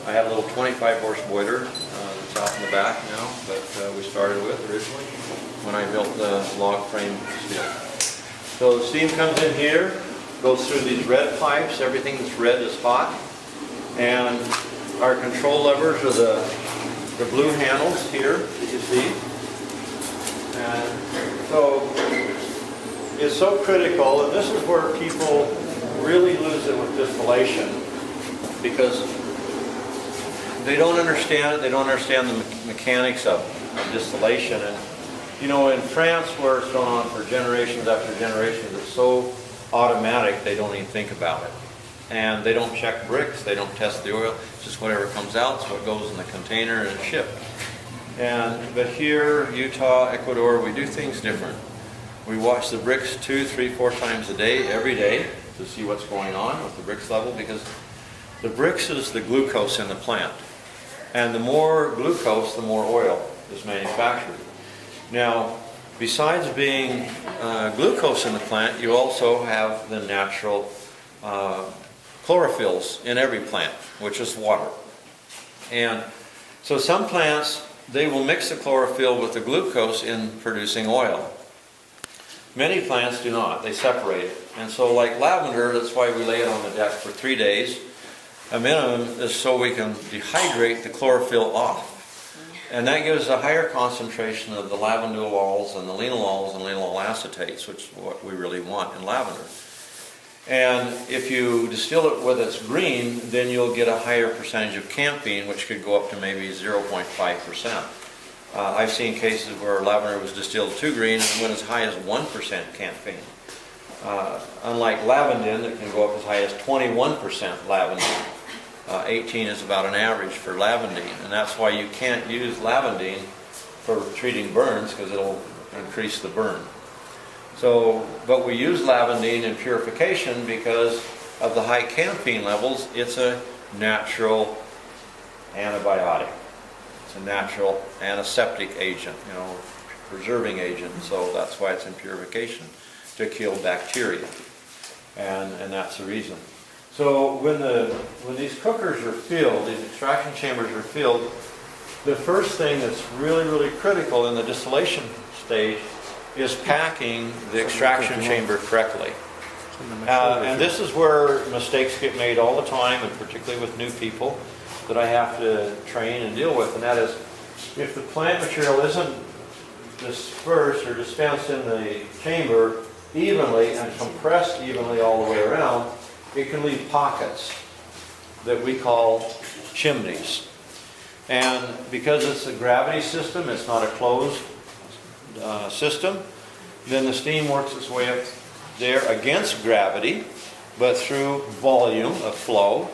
I had a little 25 horse boiler that's out in the back now, but we started with originally when I built the log frame steel. So the steam comes in here, goes through these red pipes. Everything that's red is hot, and our control levers are the blue handles here that you see. And so it's so critical, and this is where people really lose it with distillation, because they don't understand it. They don't understand the mechanics of distillation. And you know, in France, where it's gone on for generations after generations, it's so automatic they don't even think about it. And they don't check BRIX, they don't test the oil. It's just whatever comes out, so it goes in the container and shipped. But here, Utah, Ecuador, we do things different. We watch the BRIX 2, 3, 4 times a day, every day, to see what's going on with the BRIX level, because the BRIX is the glucose in the plant. And the more glucose, the more oil is manufactured. Now, besides being glucose in the plant, you also have the natural chlorophylls in every plant, which is water. And so some plants, they will mix the chlorophyll with the glucose in producing oil. Many plants do not. They separate it. And so like lavender, that's why we lay it on the deck for 3 days. A minimum is so we can dehydrate the chlorophyll off. And that gives a higher concentration of the lavendulols and the linalols and linalool acetates, which is what we really want in lavender. And if you distill it with its green, then you'll get a higher percentage of camphene, which could go up to maybe 0.5%. I've seen cases where lavender was distilled too green and went as high as 1% camphene. Unlike lavindin, that can go up as high as 21% lavindin. 18 is about an average for lavindine, and that's why you can't use lavindine for treating burns, because it'll increase the burn. So, but we use lavindine in purification because of the high camphene levels. It's a natural antibiotic. It's a natural antiseptic agent, you know, preserving agent. So that's why it's in purification, to kill bacteria, and that's the reason. So when these cookers are filled, these extraction chambers are filled, the first thing that's really, really critical in the distillation stage is packing the extraction chamber correctly. And this is where mistakes get made all the time, and particularly with new people that I have to train and deal with. And that is, if the plant material isn't dispersed or dispensed in the chamber evenly and compressed evenly all the way around, it can leave pockets that we call chimneys. And because it's a gravity system, it's not a closed system, then the steam works its way up there against gravity, but through volume of flow.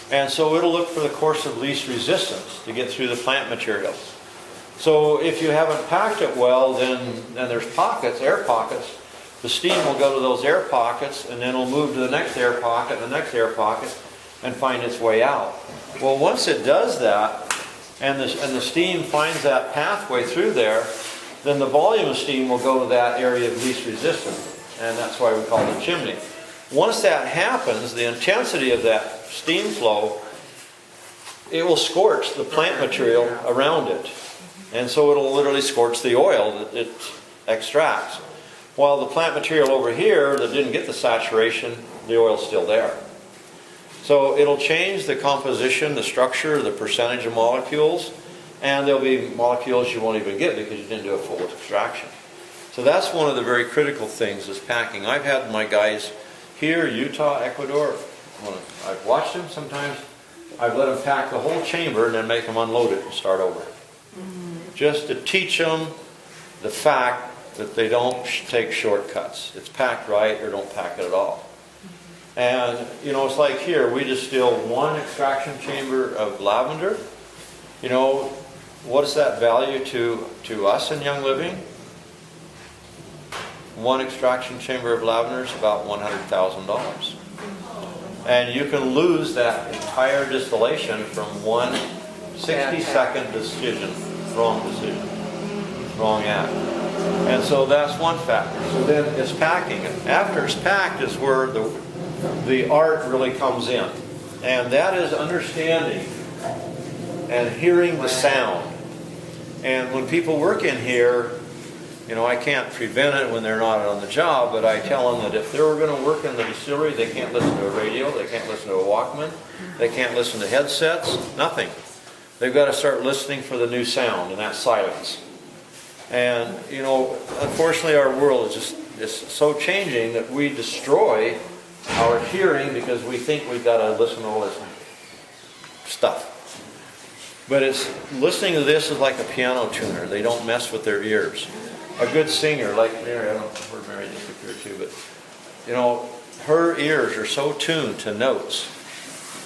And so it'll look for the course of least resistance to get through the plant materials. So if you haven't packed it well, then there's pockets, air pockets. The steam will go to those air pockets, and then it'll move to the next air pocket, and the next air pocket, and find its way out. Well, once it does that, and the steam finds that pathway through there, then the volume of steam will go to that area of least resistance, and that's why we call it a chimney. Once that happens, the intensity of that steam flow, it will scorch the plant material around it. And so it'll literally scorch the oil that it extracts. While the plant material over here that didn't get the saturation, the oil's still there. So it'll change the composition, the structure, the percentage of molecules, and there'll be molecules you won't even get because you didn't do a full extraction. So that's one of the very critical things is packing. I've had my guys here, Utah, Ecuador, when I've watched them sometimes, I've let them pack the whole chamber and then make them unload it and start over. Just to teach them the fact that they don't take shortcuts. It's packed right or don't pack it at all. And, you know, it's like here, we distill 1 extraction chamber of lavender. You know, what is that value to us in Young Living? 1 extraction chamber of lavender is about $100,000. And you can lose that entire distillation from 1 60-second decision, wrong act. And so that's one factor. So then it's packing. After it's packed is where the art really comes in. And that is understanding and hearing the sound. And when people work in here, you know, I can't prevent it when they're not on the job, but I tell them that if they were going to work in the distillery, they can't listen to a radio, they can't listen to a Walkman, they can't listen to headsets, nothing. They've got to start listening for the new sound, and that's silence. And, you know, unfortunately our world is so changing that we destroy our hearing because we think we've got to listen to all this stuff. But it's listening to this is like a piano tuner. They don't mess with their ears. A good singer like Mary, I don't know where Mary disappeared too, but you know, her ears are so tuned to notes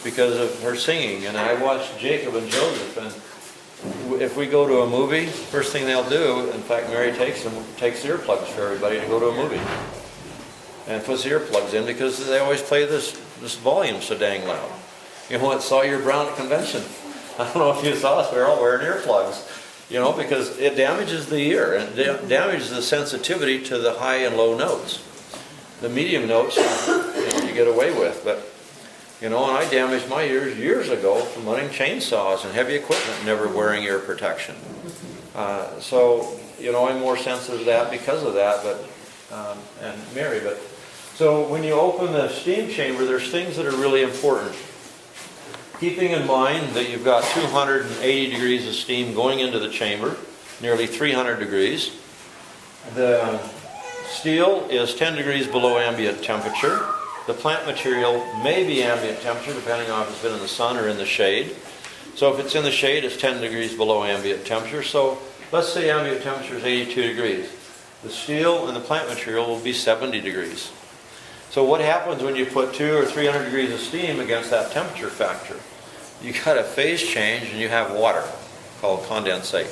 because of her singing. And I watched Jacob and Joseph, and if we go to a movie, first thing they'll do, in fact Mary takes earplugs for everybody to go to a movie. And puts earplugs in because they always play this volume so dang loud. You know, I saw your Brown at convention. I don't know if you saw us, we were all wearing earplugs. You know, because it damages the ear and damages the sensitivity to the high and low notes. The medium notes, you get away with, but you know, and I damaged my ears years ago from running chainsaws and heavy equipment, never wearing ear protection. So you know, I'm more sensitive to that because of that. But and Mary, but so when you open the steam chamber, there's things that are really important. Keeping in mind that you've got 280 degrees of steam going into the chamber, nearly 300 degrees. The steel is 10 degrees below ambient temperature. The plant material may be ambient temperature depending on if it's been in the sun or in the shade. So if it's in the shade, it's 10 degrees below ambient temperature. So let's say ambient temperature is 82 degrees. The steel and the plant material will be 70 degrees. So what happens when you put 200 or 300 degrees of steam against that temperature factor? You got a phase change and you have water called condensate.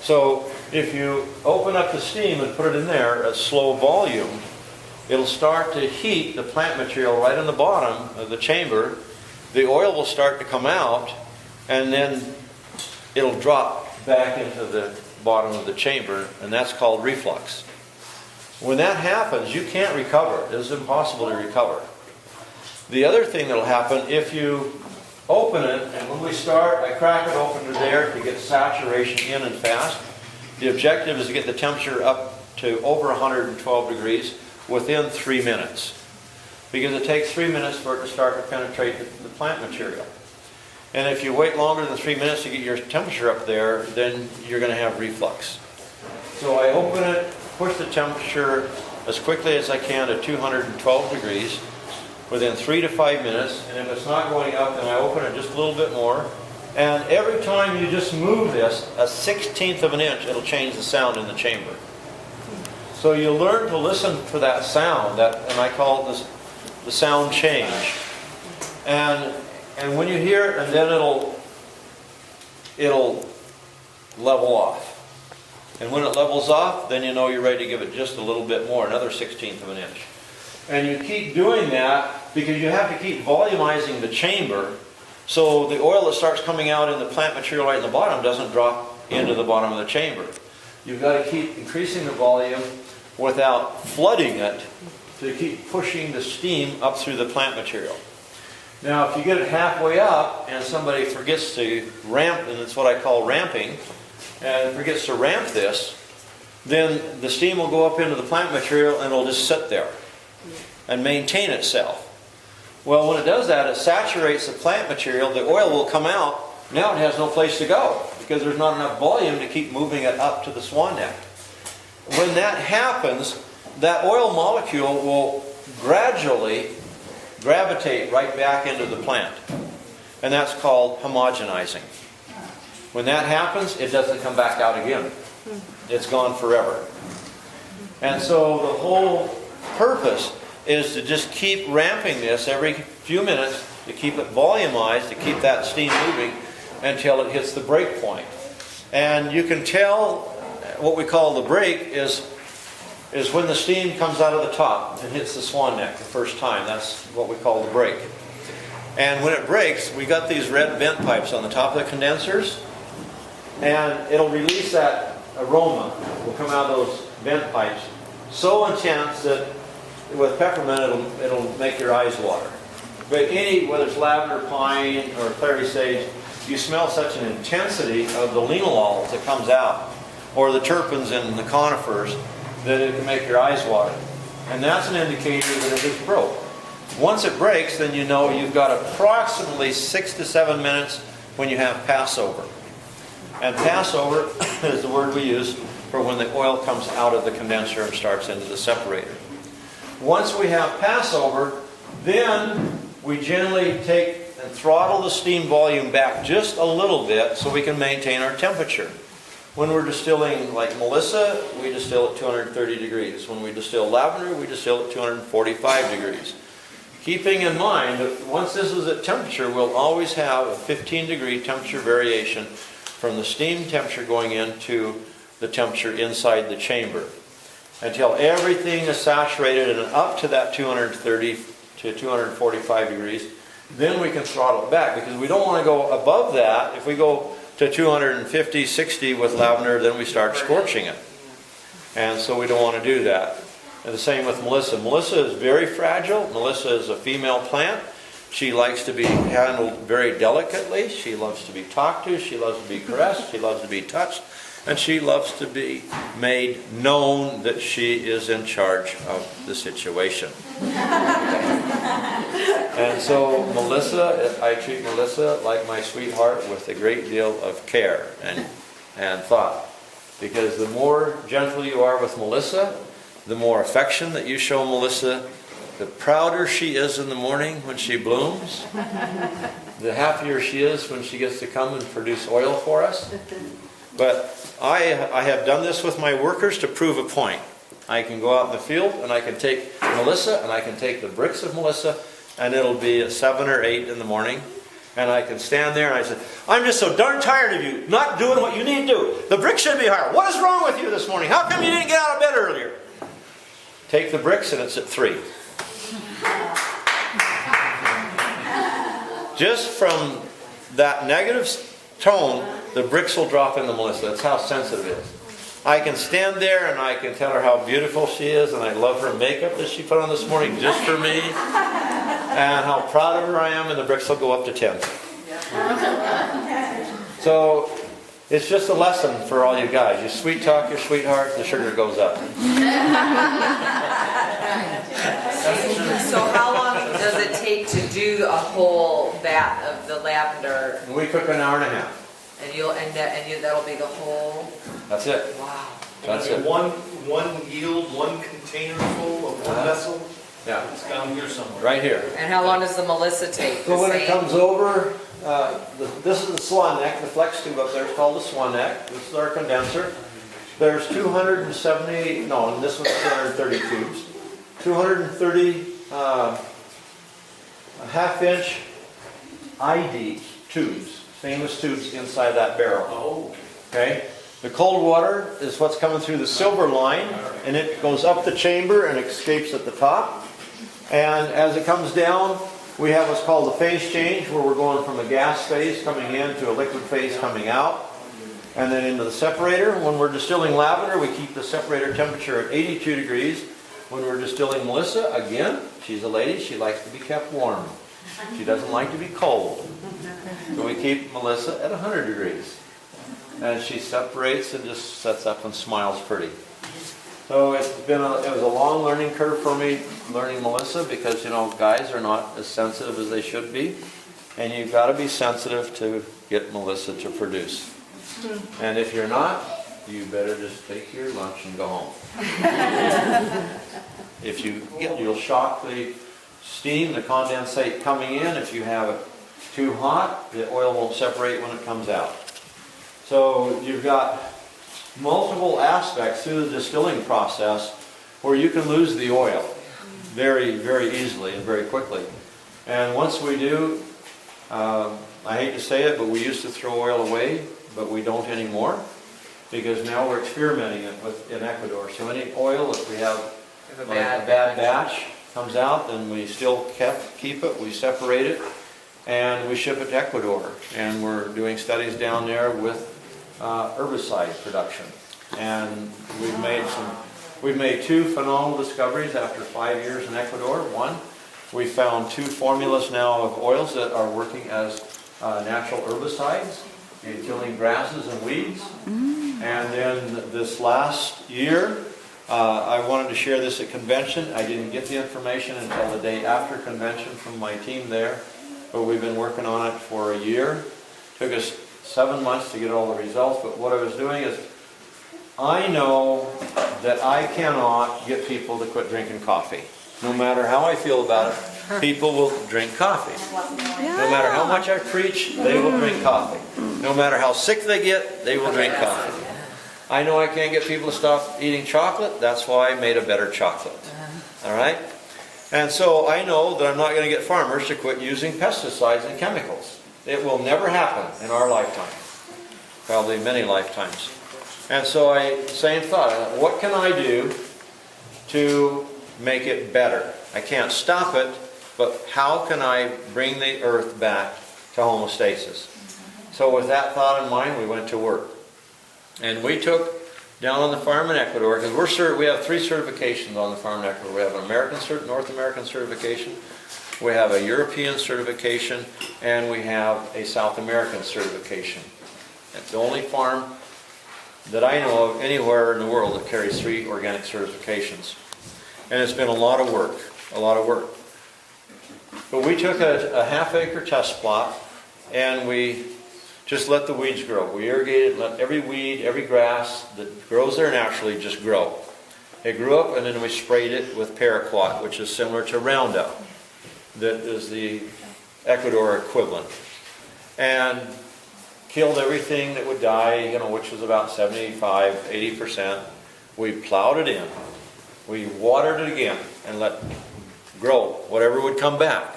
So if you open up the steam and put it in there at slow volume, it'll start to heat the plant material right in the bottom of the chamber. The oil will start to come out and then it'll drop back into the bottom of the chamber, and that's called reflux. When that happens, you can't recover. It is impossible to recover. The other thing that will happen, if you open it, and when we start, I crack it open to there to get saturation in and fast. The objective is to get the temperature up to over 112 degrees within 3 minutes. Because it takes 3 minutes for it to start to penetrate the plant material. And if you wait longer than 3 minutes to get your temperature up there, then you're going to have reflux. So I open it, push the temperature as quickly as I can to 212 degrees within 3 to 5 minutes, and if it's not going up, then I open it just a little bit more. And every time you just move this a 1/16 of an inch, it'll change the sound in the chamber. So you learn to listen for that sound, and I call it the sound change. And when you hear it, and then it'll level off. And when it levels off, then you know you're ready to give it just a little bit more, another 1/16 of an inch. And you keep doing that because you have to keep volumizing the chamber so the oil that starts coming out in the plant material right in the bottom doesn't drop into the bottom of the chamber. You've got to keep increasing the volume without flooding it to keep pushing the steam up through the plant material. Now if you get it halfway up and somebody forgets to ramp, and it's what I call ramping, and forgets to ramp this, then the steam will go up into the plant material and it'll just sit there and maintain itself. Well, when it does that, it saturates the plant material, the oil will come out, now it has no place to go because there's not enough volume to keep moving it up to the swan neck. When that happens, that oil molecule will gradually gravitate right back into the plant, and that's called homogenizing. When that happens, it doesn't come back out again. It's gone forever. And so the whole purpose is to just keep ramping this every few minutes to keep it volumized, to keep that steam moving until it hits the break point. And you can tell what we call the break is when the steam comes out of the top and hits the swan neck the first time. That's what we call the break. And when it breaks, we got these red vent pipes on the top of the condensers, and it'll release that aroma will come out of those vent pipes so intense that with peppermint it'll make your eyes water. But whether it's lavender, pine, or clary sage, you smell such an intensity of the linalols that comes out, or the terpenes in the conifers, that it can make your eyes water. And that's an indicator that it is broke. Once it breaks, then you know you've got approximately 6 to 7 minutes when you have Passover. And Passover is the word we use for when the oil comes out of the condenser and starts into the separator. Once we have Passover, then we generally take and throttle the steam volume back just a little bit so we can maintain our temperature. When we're distilling like Melissa, we distill at 230 degrees. When we distill lavender, we distill at 245 degrees. Keeping in mind that once this is at temperature, we'll always have a 15-degree temperature variation from the steam temperature going into the temperature inside the chamber, until everything is saturated and up to that 230 to 245 degrees. Then we can throttle it back, because we don't want to go above that. If we go to 250, 60 with lavender, then we start scorching it. And so we don't want to do that. And the same with Melissa. Melissa is very fragile. Melissa is a female plant. She likes to be handled very delicately. She loves to be talked to. She loves to be caressed. She loves to be touched. And she loves to be made known that she is in charge of the situation. And so Melissa, I treat Melissa like my sweetheart with a great deal of care and thought. Because the more gentle you are with Melissa, the more affection that you show Melissa, the prouder she is in the morning when she blooms, the happier she is when she gets to come and produce oil for us. But I have done this with my workers to prove a point. I can go out in the field and I can take Melissa and I can take the BRIX of Melissa, and it'll be at 7 or 8 in the morning. And I can stand there and I say, I'm just so darn tired of you not doing what you need to do. The BRIX should be higher. What is wrong with you this morning? How come you didn't get out of bed earlier? Take the BRIX and it's at 3. Just from that negative tone, the BRIX will drop into Melissa. That's how sensitive it is. I can stand there and I can tell her how beautiful she is, and I love her makeup that she put on this morning just for me, and how proud of her I am, and the BRIX will go up to 10. So it's just a lesson for all you guys. You sweet talk your sweetheart, the sugar goes up. So how long does it take to do a whole vat of the lavender? We cook an hour and a half. And that'll be the whole. That's it. Wow. That's it. One yield, one container full of one vessel. Yeah. It's down here somewhere. Right here. And how long does the Melissa take? So when it comes over, this is the swan neck. The flex tube up there is called the swan neck. This is our condenser. There's 270. No, and this one's 230 tubes. 230 a half-inch ID tubes. Famous tubes inside that barrel. Oh. Okay? The cold water is what's coming through the silver line, and it goes up the chamber and escapes at the top. And as it comes down, we have what's called the phase change, where we're going from a gas phase coming in to a liquid phase coming out. And then into the separator. When we're distilling lavender, we keep the separator temperature at 82 degrees. When we're distilling Melissa, again, she's a lady, she likes to be kept warm. She doesn't like to be cold. So we keep Melissa at 100 degrees. And she separates and just sets up and smiles pretty. So it was a long learning curve for me, learning Melissa, because, you know, guys are not as sensitive as they should be. And you've got to be sensitive to get Melissa to produce. And if you're not, you better just take your lunch and go home. If you'll shock the steam, the condensate coming in. If you have it too hot, the oil won't separate when it comes out. So you've got multiple aspects through the distilling process where you can lose the oil very, very easily and very quickly. And once we do, I hate to say it, but we used to throw oil away, but we don't anymore, because now we're experimenting it in Ecuador. So any oil, if we have a bad batch comes out, then we still keep it, we separate it, and we ship it to Ecuador. And we're doing studies down there with herbicide production. And we've made 2 phenomenal discoveries after 5 years in Ecuador. One, we found 2 formulas now of oils that are working as natural herbicides in killing grasses and weeds. And then this last year, I wanted to share this at convention. I didn't get the information until the day after convention from my team there, but we've been working on it for a year. Took us 7 months to get all the results, but what I was doing is, I know that I cannot get people to quit drinking coffee. No matter how I feel about it, people will drink coffee. No matter how much I preach, they will drink coffee. No matter how sick they get, they will drink coffee. I know I can't get people to stop eating chocolate. That's why I made a better chocolate. All right? And so I know that I'm not going to get farmers to quit using pesticides and chemicals. It will never happen in our lifetime. Probably many lifetimes. And so same thought, what can I do to make it better? I can't stop it, but how can I bring the earth back to homeostasis? So with that thought in mind, we went to work. And we took down on the farm in Ecuador, because we have 3 certifications on the farm in Ecuador. We have an North American certification, we have a European certification, and we have a South American certification. It's the only farm that I know of anywhere in the world that carries 3 organic certifications. And it's been a lot of work, a lot of work. But we took a half-acre test plot, and we just let the weeds grow. We irrigated, let every weed, every grass that grows there naturally just grow. It grew up, and then we sprayed it with paraquat, which is similar to Roundup. That is the Ecuador equivalent. And killed everything that would die, which was about 75, 80%. We plowed it in. We watered it again and let it grow, whatever would come back.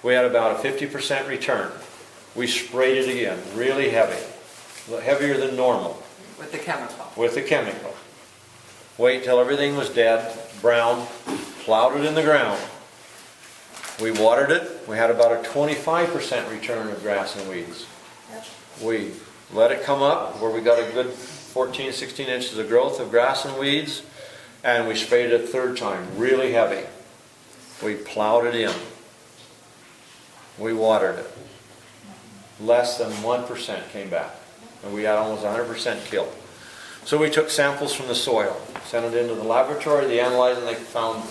We had about a 50% return. We sprayed it again, really heavy, heavier than normal. With the chemical. With the chemical. Wait till everything was dead, brown, plowed it in the ground. We watered it. We had about a 25% return of grass and weeds. We let it come up where we got a good 14, 16 inches of growth of grass and weeds, and we sprayed it a 3rd time, really heavy. We plowed it in. We watered it. Less than 1% came back, and we had almost 100% killed. So we took samples from the soil, sent it into the laboratory, they analyzed, and they found,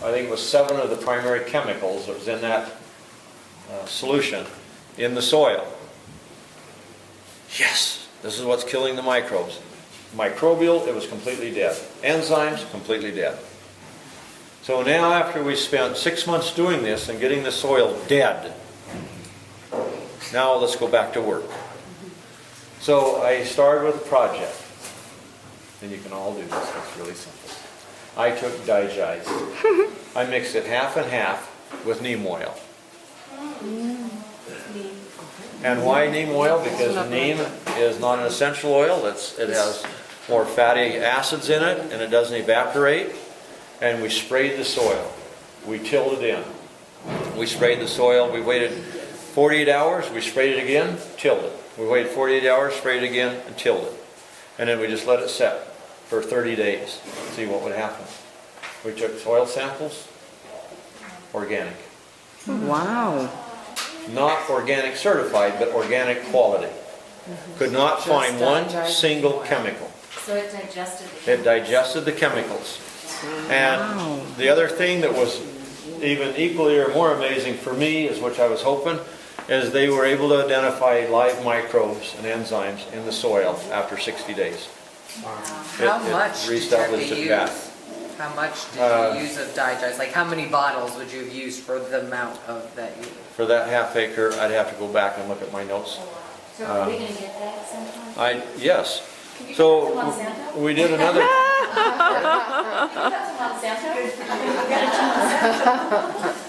I think it was 7 of the primary chemicals that was in that solution in the soil. Yes, this is what's killing the microbes. Microbial, it was completely dead. Enzymes, completely dead. So now after we spent 6 months doing this and getting the soil dead, now let's go back to work. So I started with a project. And you can all do this, it's really simple. I took Digize. I mixed it half and half with neem oil. And why neem oil? Because neem is not an essential oil. It has more fatty acids in it, and it doesn't evaporate. And we sprayed the soil. We tilled it in. We sprayed the soil. We waited 48 hours. We sprayed it again, tilled it. We waited 48 hours, sprayed it again, and tilled it. And then we just let it set for 30 days, see what would happen. We took soil samples, organic. Wow. Not organic certified, but organic quality. Could not find one single chemical. So it digested the It digested the chemicals. And the other thing that was even equally or more amazing for me, is which I was hoping, is they were able to identify live microbes and enzymes in the soil after 60 days. How much did you reestablished it back. use? How much did you use of Digest? Like how many bottles would you have used for the amount of that you? For that half acre, I'd have to go back and look at my notes. So are we going to get that sometime? Yes. Can you So get that to Monsanto? we did another. Can you get that to Monsanto?